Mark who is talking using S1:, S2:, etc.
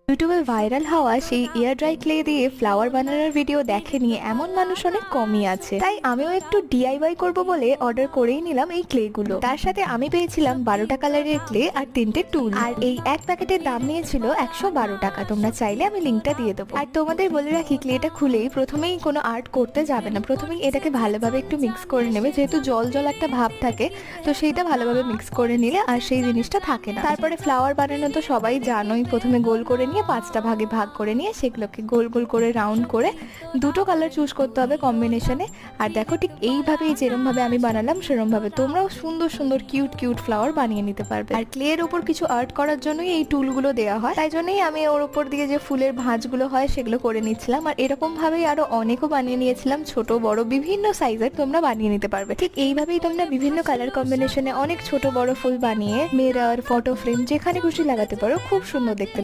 S1: ইউটিউবে ভাইরাল হওয়া সেই এয়ার ড্রাই ক্লে দিয়ে ফ্লাওয়ার বানানোর ভিডিও দেখেনি এমন মানুষ অনেক কমই আছে। তাই আমিও একটু ডিআইওয়াই করব বলে অর্ডার করেই নিলাম এই ক্লে গুলো। তার সাথে আমি পেয়েছিলাম 12টা কালারের ক্লে আর 3টে টুল। আর এই এক প্যাকেটের দাম নিয়েছিল 112 টাকা। তোমরা চাইলে আমি লিঙ্কটা দিয়ে দেবো। আর তোমাদের বলে রাখি, ক্লেটা খুলেই প্রথমেই কোনো আর্ট করতে যাবে না, প্রথমেই এটাকে ভালোভাবে একটু মিক্স করে নেবে, যেহেতু জল জল একটা ভাব থাকে, তো সেইটা ভালোভাবে মিক্স করে নিলে আর সেই জিনিসটা থাকে না। তারপরে ফ্লাওয়ার বানানো তো সবাই জানোই, প্রথমে গোল করে নিয়ে 5টা ভাগে ভাগ করে নিয়ে সেগুলোকে গোল গোল করে রাউন্ড করে 2টো কালার চুজ করতে হবে কম্বিনেশনে। আর দেখো ঠিক এইভাবেই যেরকম ভাবে আমি বানালাম সেরকম ভাবে তোমরাও সুন্দর সুন্দর কিউট কিউট ফ্লাওয়ার বানিয়ে নিতে পারবে। আর ক্লের উপর কিছু আর্ট করার জন্যই এই টুলগুলো দেওয়া হয়, তাই জন্যই আমি ওর উপর দিয়ে যে ফুলের ভাঁজগুলো হয় সেগুলো করে নিচ্ছিলাম। আর এরকম ভাবেই আরো অনেকও বানিয়ে নিয়েছিলাম, ছোট বড় বিভিন্ন সাইজের তোমরা বানিয়ে নিতে পারবে। ঠিক এইভাবেই তোমরা বিভিন্ন কালার কম্বিনেশনে অনেক ছোট বড় ফুল বানিয়ে মিরর, ফটো ফ্রেম যেখানে খুশি লাগাতে পারো, খুব সুন্দর দেখতে।